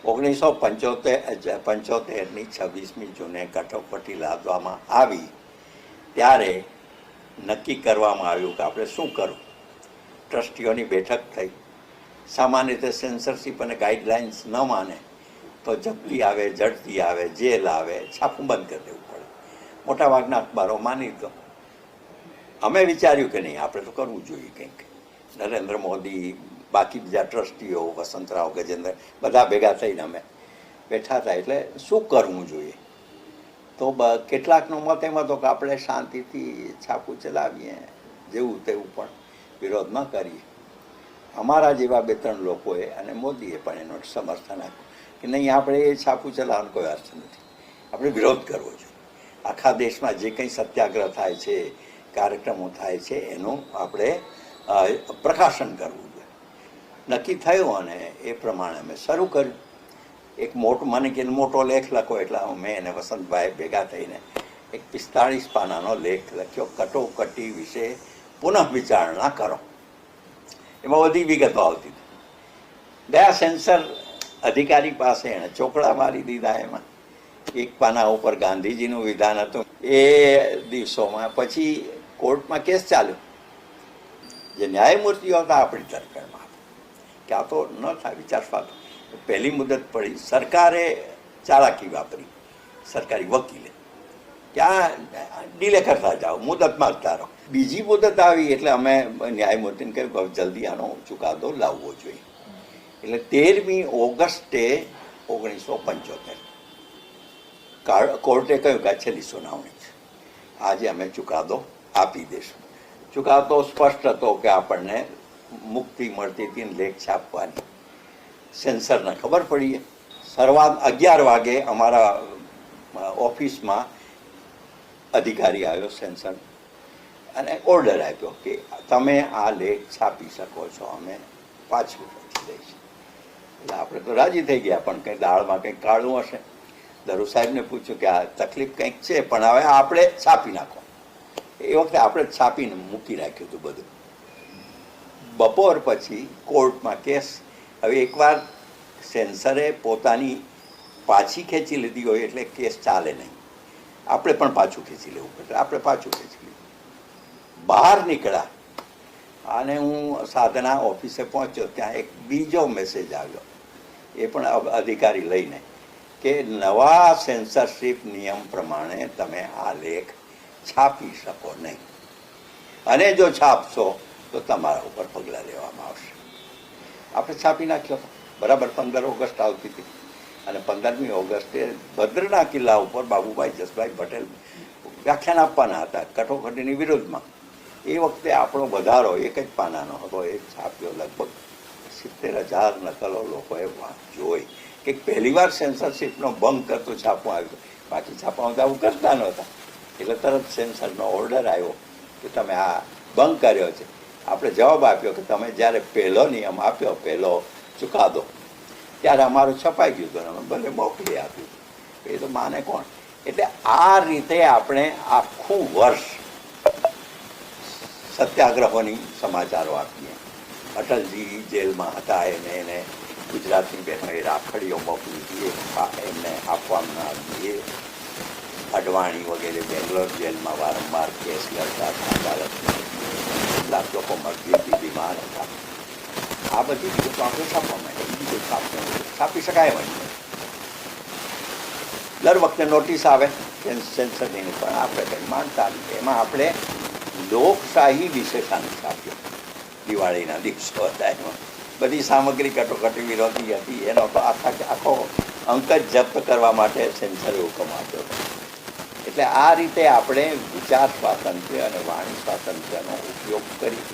1975ની 26મી જૂને કટોકટી લાદવામાં આવી ત્યારે નક્કી કરવામાં આવ્યું કે આપણે શું કરવું. ટ્રસ્ટીઓની બેઠક થઈ. સામાન્ય રીતે સેન્સરશીપ અને ગાઈડલાઇન્સ ન માને તો જપ્તી આવે, ઝડપી આવે, જેલ આવે, છાપું બંધ કરી દેવું પડે. મોટાભાગના અખબારો માની તો અમે વિચાર્યું કે નહીં, આપણે તો કરવું જોઈએ કંઈક. નરેન્દ્ર મોદી, બાકી બીજા ટ્રસ્ટીઓ, વસંતરાવ, ગજેન્દ્ર, બધા ભેગા થઈને અમે બેઠા હતા. એટલે શું કરવું જોઈએ? તો કેટલાકનો મત એમ હતો કે આપણે શાંતિથી છાપું ચલાવીએ, જેવું તેવું પણ વિરોધ ન કરીએ. અમારા જેવા 2-3 લોકોએ અને મોદીએ પણ એનો સમર્થન આપ્યું કે નહીં, આપણે એ છાપું ચલાવવાનો કોઈ અર્થ નથી, આપણે વિરોધ કરવો જોઈએ. આખા દેશમાં જે કંઈ સત્યાગ્રહ થાય છે, કાર્યક્રમો થાય છે, એનું આપણે પ્રકાશન કરવું જોઈએ. નક્કી થયું અને એ પ્રમાણે અમે શરૂ કર્યું. એક મોટો લેખ લખો એટલે મેં અને વસંતભાઈ ભેગા થઈને એક 45 પાનાનો લેખ લખ્યો, કટોકટી વિશે પુનઃ વિચારણા કરો. એમાં બધી વિગતો આવતી હતી. ગયા સેન્સર અધિકારી પાસે એણે ચોકડા મારી દીધા. એમાં એક પાના ઉપર ગાંધીજીનું વિધાન હતું. એ દિવસોમાં પછી કોર્ટમાં કેસ ચાલ્યો. જે ન્યાયમૂર્તિઓ હતા આપણી તરફેણમાં કે આ તો ન થાય, વિચારવા. પહેલી મુદત પડી, સરકારે ચાલાકી વાપરી, સરકારી વકીલે ત્યાં ડીલે કરતા જાઓ, મુદત માગતા રહો. બીજી મુદત આવી એટલે અમે ન્યાયમૂર્તિને કહ્યું કે જલ્દી આનો ચુકાદો લાવવો જોઈએ. એટલે 13મી ઓગસ્ટે 1975 કોર્ટે કહ્યું કે આ છેલ્લી સુનાવણી છે, આજે અમે ચુકાદો આપી દઈશું. ચુકાદો સ્પષ્ટ હતો કે આપણને મુક્તિ મળતી હતી લેખ છાપવાની. સેન્સરને ખબર પડી. શરૂઆત 11 વાગે અમારા ઓફિસમાં અધિકારી આવ્યો સેન્સર અને ઓર્ડર આપ્યો કે તમે આ લેખ છાપી શકો છો, અમે પાછું લઈશું. એટલે આપણે તો રાજી થઈ ગયા, પણ કંઈ દાળમાં કંઈક કાળું હશે. દરુ સાહેબને પૂછ્યું કે આ તકલીફ કંઈક છે, પણ હવે આપણે છાપી નાખો. એ વખતે આપણે છાપીને મૂકી રાખ્યું હતું બધું. બપોર પછી કોર્ટમાં કેસ. હવે એકવાર સેન્સરે પોતાની પાછી ખેંચી લીધી હોય એટલે કેસ ચાલે નહીં, આપણે પણ પાછું ખેંચી લેવું પડે. આપણે પાછું ખેંચી લીધું, બહાર નીકળ્યા અને હું સાધના ઓફિસે પહોંચ્યો. ત્યાં એક બીજો મેસેજ આવ્યો, એ પણ અધિકારી લઈને, કે નવા સેન્સરશીપ નિયમ પ્રમાણે તમે આ લેખ છાપી શકો નહીં, અને જો છાપશો તો તમારા ઉપર પગલાં લેવામાં આવશે. આપણે છાપી નાખ્યો. બરાબર 15 ઓગસ્ટ આવતી હતી અને 15મી ઓગસ્ટે ભદ્રના કિલ્લા ઉપર બાબુભાઈ જસભાઈ પટેલ વ્યાખ્યાન આપવાના હતા કટોકટીની વિરુદ્ધમાં. એ વખતે આપણો વધારો 1 જ પાનાનો હતો, એ છાપ્યો. લગભગ 70,000 નકલો લોકોએ જોઈ કે પહેલીવાર સેન્સરશીપનો ભંગ કરતો છાપવા આવ્યો. બાકી છાપવામાં આવું કરતા નહોતા. એટલે તરત સેન્સરનો ઓર્ડર આવ્યો કે તમે આ ભંગ કર્યો છે. આપણે જવાબ આપ્યો કે તમે જ્યારે પહેલો નિયમ આપ્યો, પહેલો ચુકાદો, ત્યારે અમારું છપાઈ ગયું હતું, અમે ભલે મોકલી આપ્યું. એ તો માને કોણ? એટલે આ રીતે આપણે આખું વર્ષ સત્યાગ્રહોની સમાચારો આપીએ. અટલજી જેલમાં હતા, એને ગુજરાતની બહેનોએ રાખડીઓ મોકલી હતી, એમને આપવામાં આવી. અડવાણી વગેરે બેંગ્લોર જેલમાં વારંવાર કેસ લડતા હતા, અદાલતમાં કેટલાક લોકો મરજીથી બીમાર હતા. આ બધી વિગતો આપણે છાપવા માંડે. બીજું છાપી શકાય એમ. દર વખતે નોટિસ આવે સેન્સરની, પણ આપણે કંઈ માનતા નથી. એમાં આપણે લોકશાહી વિશે છાપ્યો. દિવાળીના દિવસો હતા, એમાં બધી સામગ્રી કટોકટી વિરોધી હતી. એનો તો આખો અંક જ જપ્ત કરવા માટે સેન્સરે હુકમ આપ્યો હતો. એટલે આ રીતે આપણે વિચાર સ્વાતંત્ર્ય અને વાણી સ્વાતંત્ર્યનો ઉપયોગ કરી